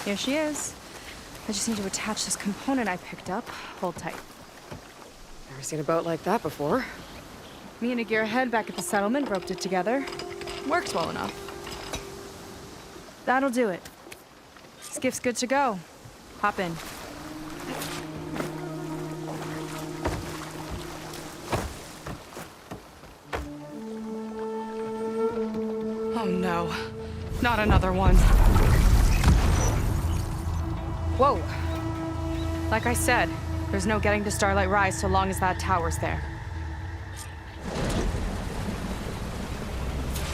Here she is. I just need to attach this component I picked up. Hold tight. Never seen a boat like that before. Me and a gearhead back at the settlement roped it together. Works well enough. That'll do it. Skiff's good to go. Hop in. Oh no. Not another one. Whoa. Like I said, there's no getting to Starlight Rise so long as that tower's there.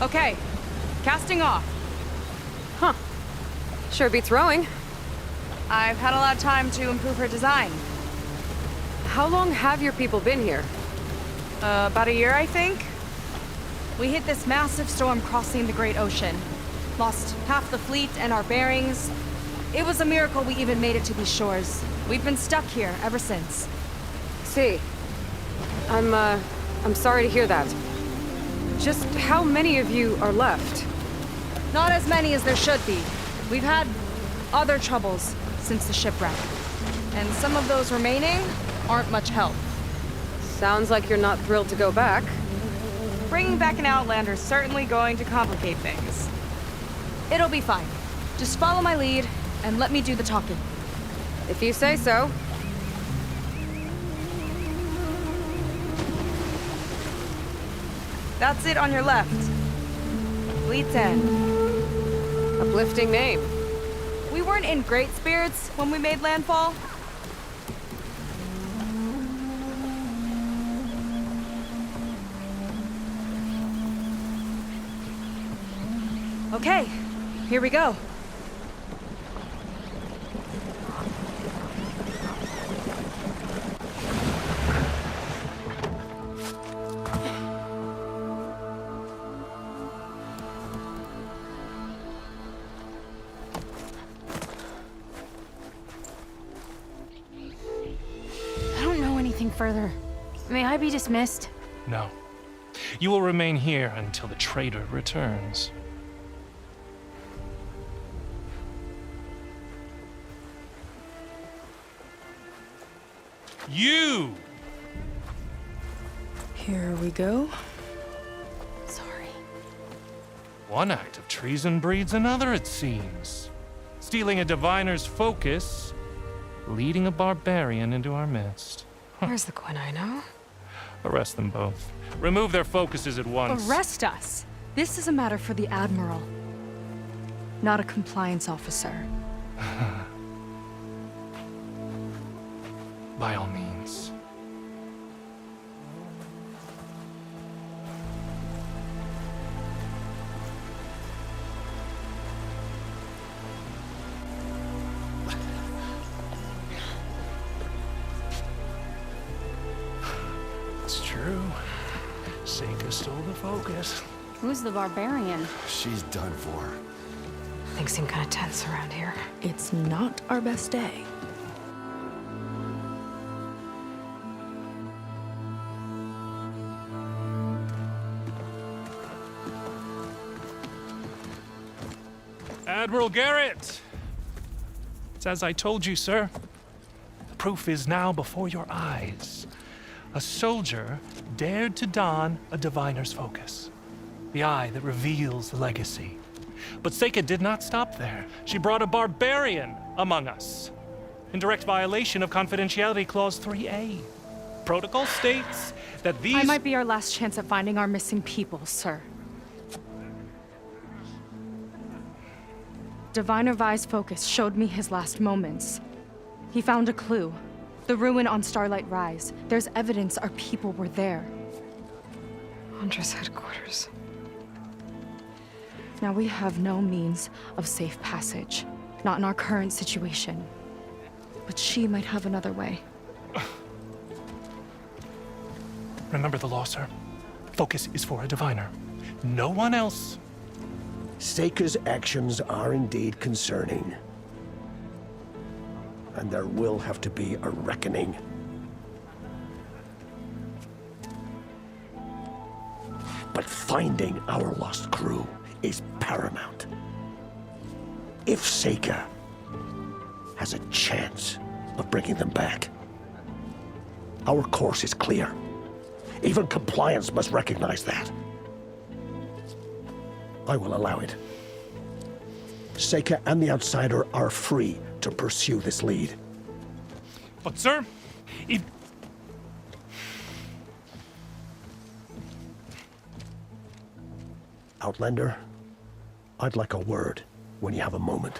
Okay, casting off. Huh. Sure beats rowing. I've had a lot of time to improve her design. How long have your people been here? About a year, I think. We hit this massive storm crossing the Great Ocean. Lost half the fleet and our bearings. It was a miracle we even made it to these shores. We've been stuck here ever since. See. I'm sorry to hear that. Just how many of you are left? Not as many as there should be. We've had other troubles since the shipwreck. And some of those remaining aren't much help. Sounds like you're not thrilled to go back. Bringing back an Outlander's certainly going to complicate things. It'll be fine. Just follow my lead and let me do the talking. If you say so. That's it on your left. Fleet's End. Uplifting name. We weren't in great spirits when we made landfall. Okay, here we go. Further. May I be dismissed? No. You will remain here until the traitor returns. You! Here we go. Sorry. One act of treason breeds another, it seems. Stealing a diviner's focus, leading a barbarian into our midst. Where's the Quinn I know? Arrest them both. Remove their focuses at once. Arrest us! This is a matter for the Admiral, not a compliance officer. By all means. It's true. Seika stole the focus. Who's the barbarian? She's done for. Things seem kind of tense around here. It's not our best day. Admiral Garrett! It's as I told you, sir. The proof is now before your eyes. A soldier dared to don a diviner's focus. The eye that reveals the legacy. But Seika did not stop there. She brought a barbarian among us. In direct violation of Confidentiality Clause 3A. Protocol states that these— I might be our last chance at finding our missing people, sir. Diviner Vi's focus showed me his last moments. He found a clue. The ruin on Starlight Rise. There's evidence our people were there. Huntress headquarters. Now we have no means of safe passage. Not in our current situation. But she might have another way. Remember the law, sir. Focus is for a diviner. No one else. Seika's actions are indeed concerning. And there will have to be a reckoning. But finding our lost crew is paramount. If Seika has a chance of bringing them back. Our course is clear. Even compliance must recognize that. I will allow it. Seika and the Outsider are free to pursue this lead. But, sir, if... Outlander, I'd like a word when you have a moment.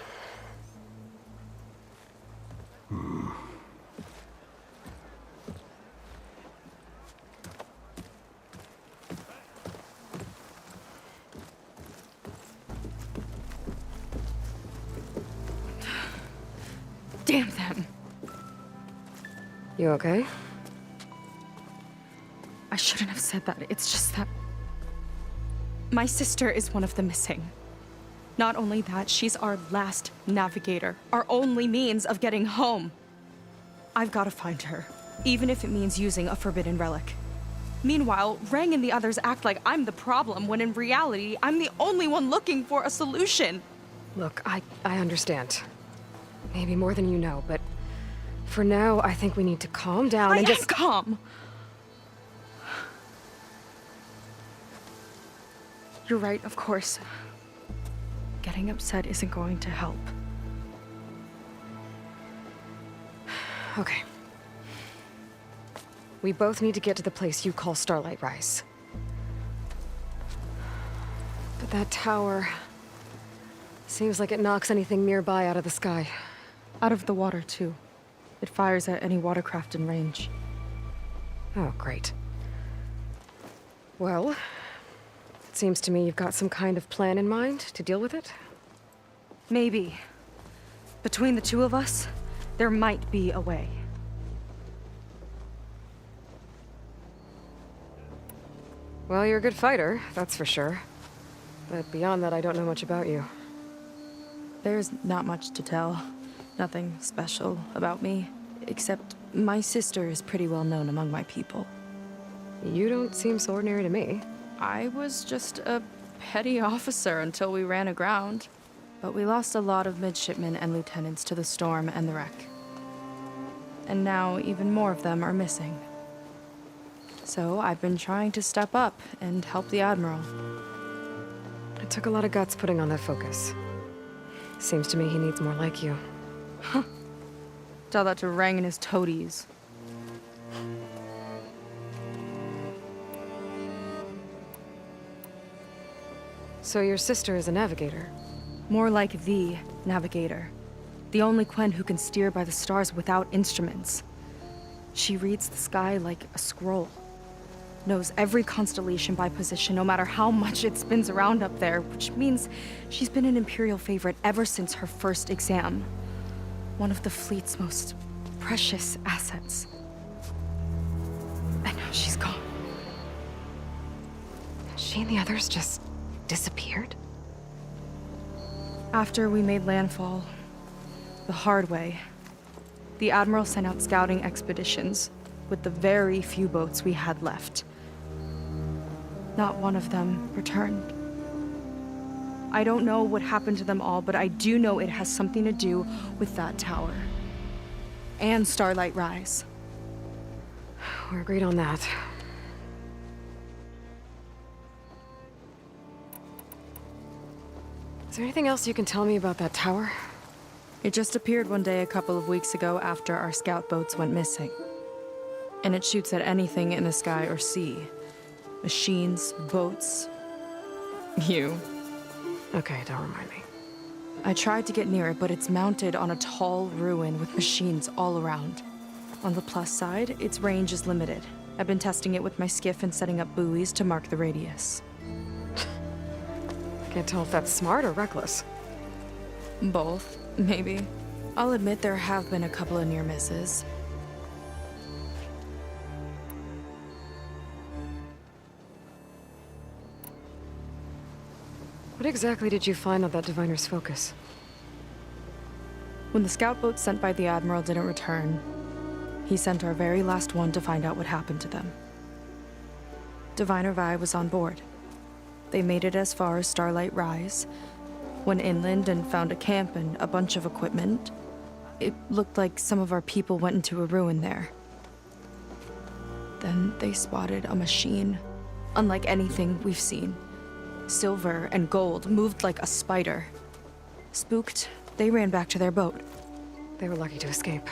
Damn them. You okay? I shouldn't have said that. It's just that my sister is one of the missing. Not only that, she's our last navigator, our only means of getting home. I've got to find her, even if it means using a forbidden relic. Meanwhile, Rang and the others act like I'm the problem, when in reality, I'm the only one looking for a solution. Look, I understand. Maybe more than you know, but for now, I think we need to calm down I and am just... calm. You're right, of course. Getting upset isn't going to help. Okay. We both need to get to the place you call Starlight Rise. But that tower... seems like it knocks anything nearby out of the sky. Out of the water, too. It fires at any watercraft in range. Oh, great. Well, it seems to me you've got some kind of plan in mind to deal with it. Maybe. Between the two of us, there might be a way. Well, you're a good fighter, that's for sure. But beyond that, I don't know much about you. There's not much to tell. Nothing special about me. Except my sister is pretty well known among my people. You don't seem so ordinary to me. I was just a petty officer until we ran aground. But we lost a lot of midshipmen and lieutenants to the storm and the wreck. And now even more of them are missing. So I've been trying to step up and help the Admiral. It took a lot of guts putting on that focus. Seems to me he needs more like you. Tell that to Rang and his toadies. So your sister is a navigator? More like the navigator. The only Quen who can steer by the stars without instruments. She reads the sky like a scroll. Knows every constellation by position, no matter how much it spins around up there, which means she's been an Imperial favorite ever since her first exam. One of the fleet's most precious assets. And now she's gone. She and the others just disappeared? After we made landfall, the hard way, the Admiral sent out scouting expeditions with the very few boats we had left. Not one of them returned. I don't know what happened to them all, but I do know it has something to do with that tower. And Starlight Rise. We're agreed on that. Is there anything else you can tell me about that tower? It just appeared one day a couple of weeks ago after our scout boats went missing. And it shoots at anything in the sky or sea. Machines, boats. You. Okay, don't remind me. I tried to get near it, but it's mounted on a tall ruin with machines all around. On the plus side, its range is limited. I've been testing it with my skiff and setting up buoys to mark the radius. Can't tell if that's smart or reckless. Both, maybe. I'll admit there have been a couple of near misses. What exactly did you find on that Diviner's focus? When the scout boat sent by the Admiral didn't return, he sent our very last one to find out what happened to them. Diviner Vi was on board. They made it as far as Starlight Rise, went inland and found a camp and a bunch of equipment, It looked like some of our people went into a ruin there. Then they spotted a machine, unlike anything we've seen. Silver and gold moved like a spider. Spooked, they ran back to their boat. They were lucky to escape.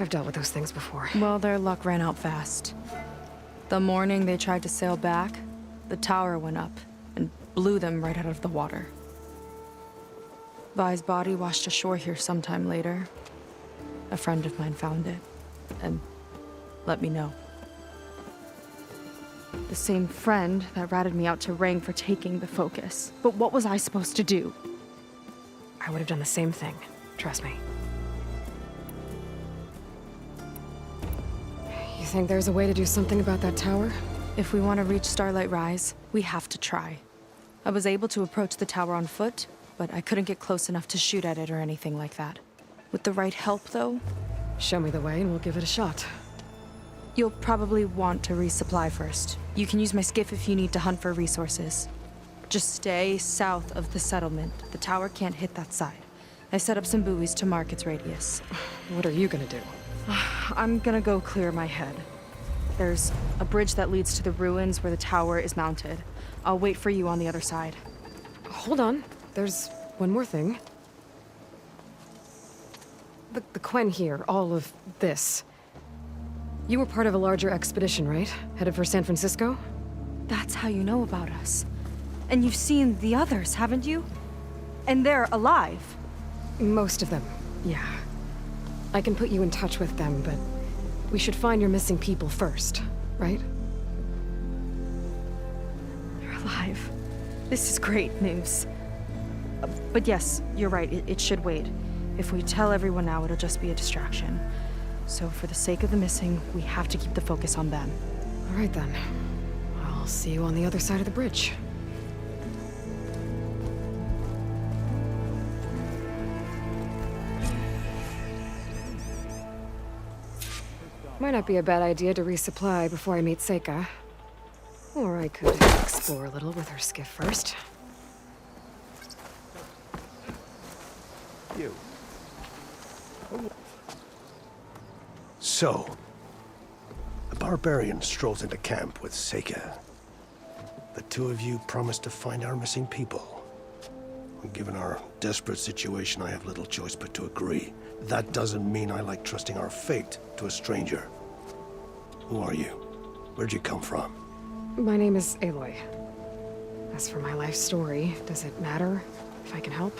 I've dealt with those things before. Well, their luck ran out fast. The morning they tried to sail back, the tower went up and blew them right out of the water. Vi's body washed ashore here sometime later. A friend of mine found it and let me know. The same friend that ratted me out to Rang for taking the focus. But what was I supposed to do? I would have done the same thing. Trust me. You think there's a way to do something about that tower? If we want to reach Starlight Rise, we have to try. I was able to approach the tower on foot, but I couldn't get close enough to shoot at it or anything like that. With the right help, though, Show me the way and we'll give it a shot. you'll probably want to resupply first. You can use my skiff if you need to hunt for resources. Just stay south of the settlement. The tower can't hit that side. I set up some buoys to mark its radius. What are you gonna do? I'm gonna go clear my head. There's a bridge that leads to the ruins where the tower is mounted. I'll wait for you on the other side. Hold on. There's one more thing. The Quen here, all of this. You were part of a larger expedition, right? Headed for San Francisco? That's how you know about us. And you've seen the others, haven't you? And they're alive. Most of them, yeah. I can put you in touch with them, but we should find your missing people first, right? They're alive. This is great news. But yes, you're right, it should wait. If we tell everyone now, it'll just be a distraction. So for the sake of the missing, we have to keep the focus on them. All right then. I'll see you on the other side of the bridge. Might not be a bad idea to resupply before I meet Seika. Or I could explore a little with her skiff first. You. So, a barbarian strolls into camp with Seika. The two of you promised to find our missing people. Given our desperate situation, I have little choice but to agree. That doesn't mean I like trusting our fate to a stranger. Who are you? Where'd you come from? My name is Aloy. As for my life story, does it matter if I can help?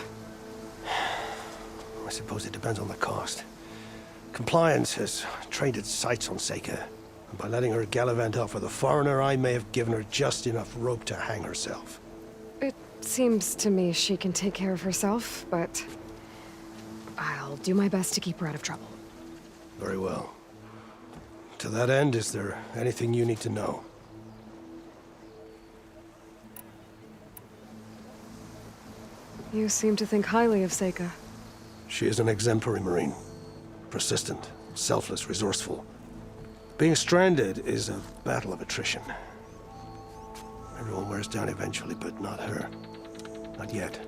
I suppose it depends on the cost. Compliance has trained its sights on Seika. And by letting her gallivant off with a foreigner, I may have given her just enough rope to hang herself. It seems to me she can take care of herself, but I'll do my best to keep her out of trouble. Very well. To that end, is there anything you need to know? You seem to think highly of Seika. She is an exemplary Marine. Persistent, selfless, resourceful. Being stranded is a battle of attrition. Everyone wears down eventually, but not her. Not yet.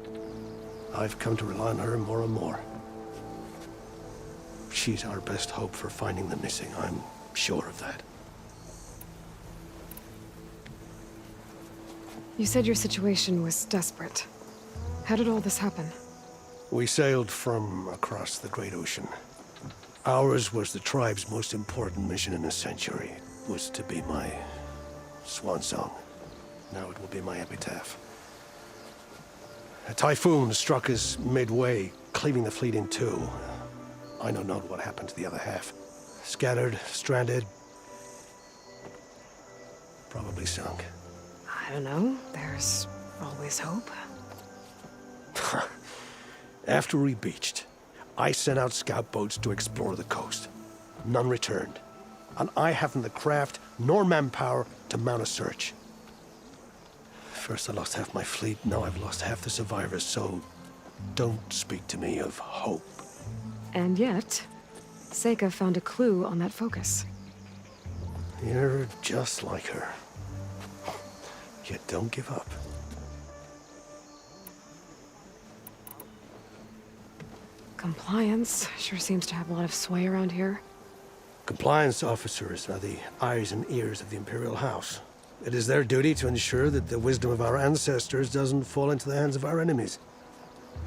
I've come to rely on her more and more. She's our best hope for finding the missing, I'm sure of that. You said your situation was desperate. How did all this happen? We sailed from across the Great Ocean. Ours was the tribe's most important mission in a century. It was to be my swan song. Now it will be my epitaph. A typhoon struck us midway, cleaving the fleet in two. I know not what happened to the other half. Scattered, stranded, probably sunk. I don't know. There's always hope. After we beached, I sent out scout boats to explore the coast. None returned. And I haven't the craft nor manpower to mount a search. First I lost half my fleet, now I've lost half the survivors, so don't speak to me of hope. And yet, Seika found a clue on that focus. You're just like her. Yet don't give up. Compliance sure seems to have a lot of sway around here. Compliance officers are the eyes and ears of the Imperial House. It is their duty to ensure that the wisdom of our ancestors doesn't fall into the hands of our enemies.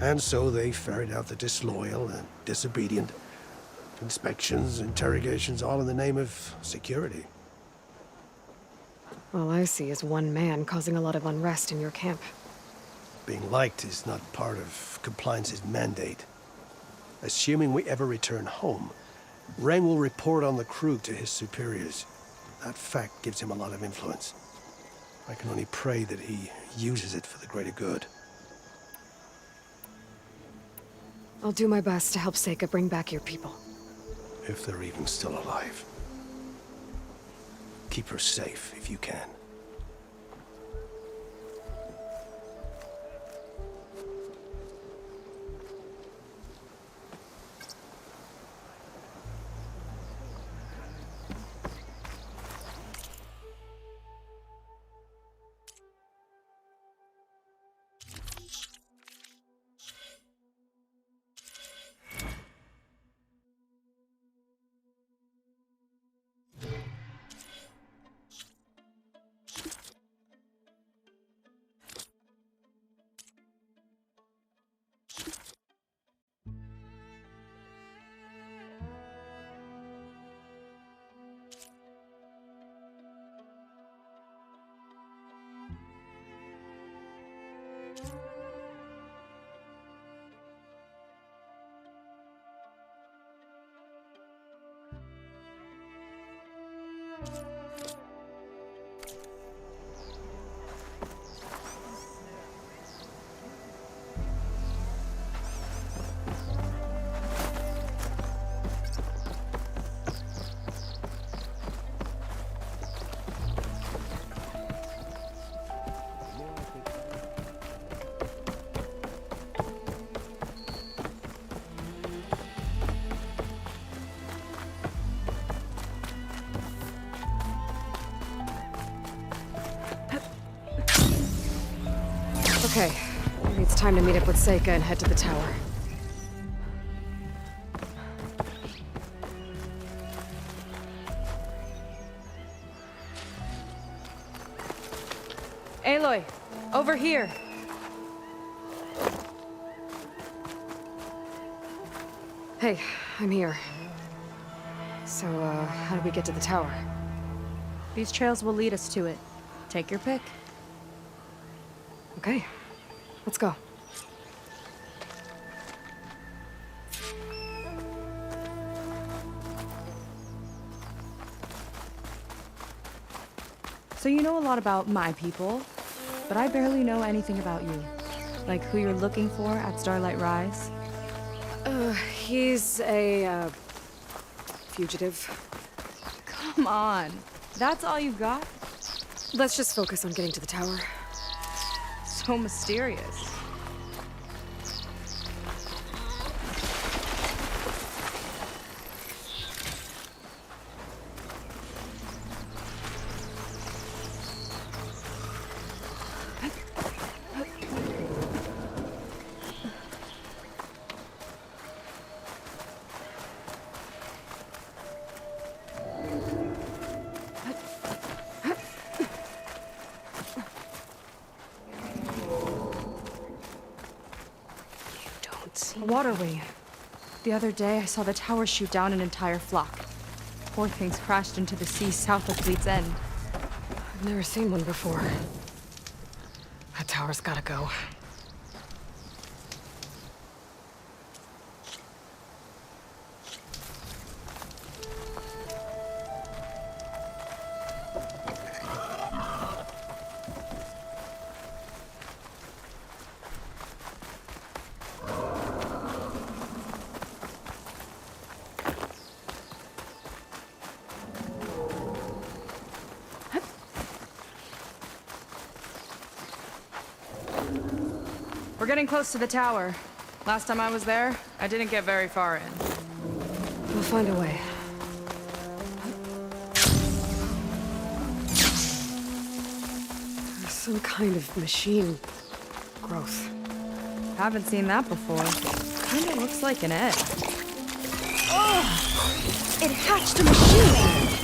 And so they ferret out the disloyal and disobedient. Inspections, interrogations, all in the name of security. All I see is one man causing a lot of unrest in your camp. Being liked is not part of Compliance's mandate. Assuming we ever return home, Ren will report on the crew to his superiors. That fact gives him a lot of influence. I can only pray that he uses it for the greater good. I'll do my best to help Seika bring back your people. If they're even still alive. Keep her safe if you can. Okay, maybe it's time to meet up with Seika and head to the tower. Aloy, over here. Hey, I'm here. So, how do we get to the tower? These trails will lead us to it. Take your pick. Okay, let's go. So you know a lot about my people, but I barely know anything about you. Like who you're looking for at Starlight Rise. He's a, fugitive. Come on. That's all you've got? Let's just focus on getting to the tower. So mysterious. A water wing. The other day, I saw the tower shoot down an entire flock. Poor things crashed into the sea south of Fleet's End. I've never seen one before. That tower's gotta go. We're getting close to the tower. Last time I was there, I didn't get very far in. We'll find a way. There's some kind of machine growth. Haven't seen that before. Kinda looks like an egg. Oh! It hatched a machine!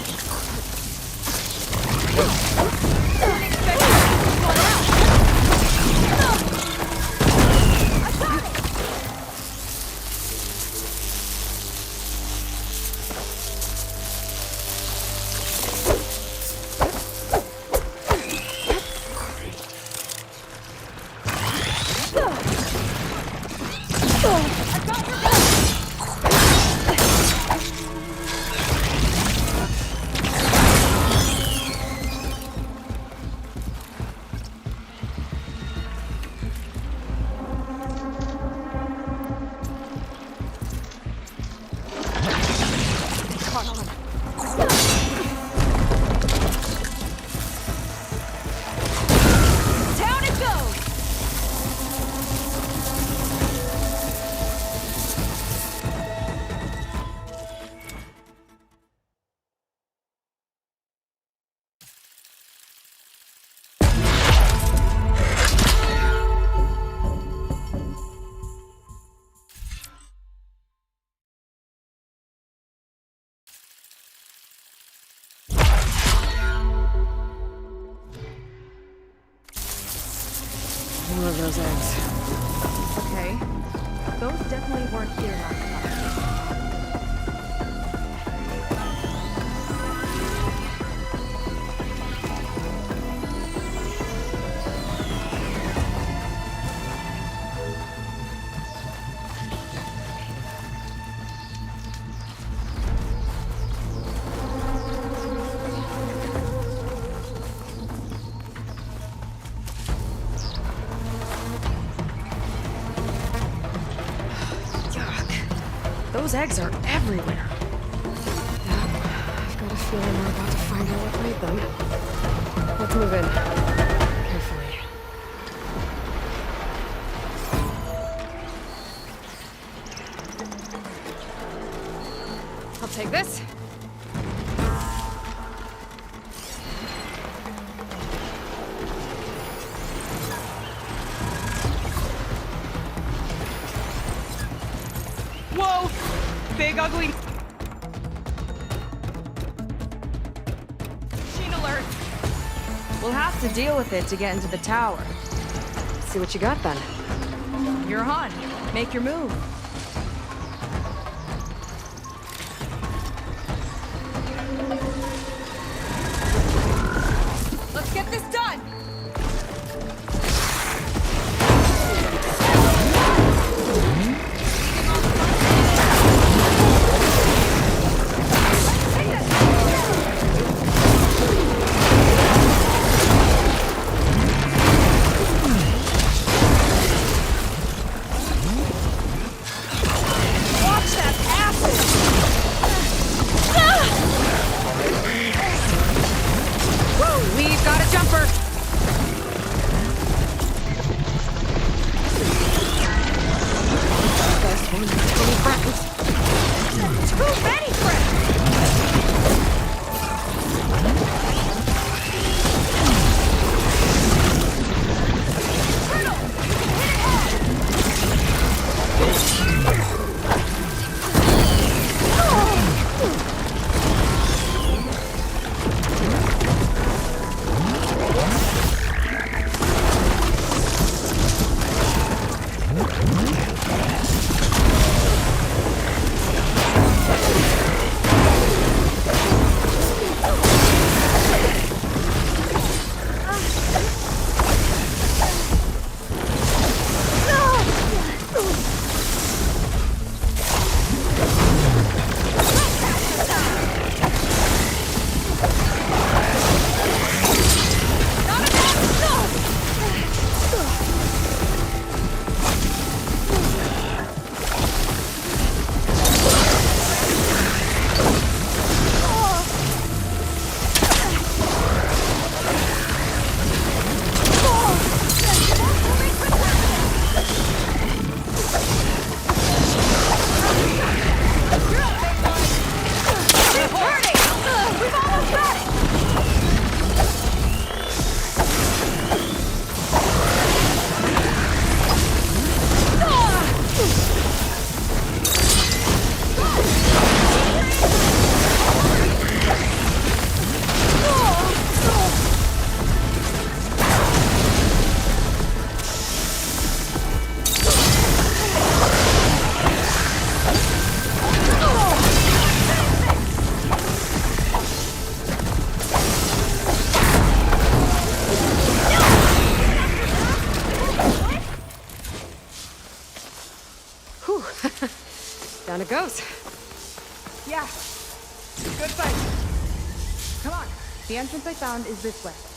More of those eggs. Okay. Those definitely weren't here last time. Those eggs are everywhere. I've got a feeling we're about to find out what made them. Let's move in. Carefully. I'll take this. Whoa! Big ugly machine alert! We'll have to deal with it to get into the tower. See what you got then. You're on. Make your move. Let's get this done! We've got a jumper! Best one, 20 friends. Too many friends! Down it goes. Yeah. Good fight. Come on. The entrance I found is this way.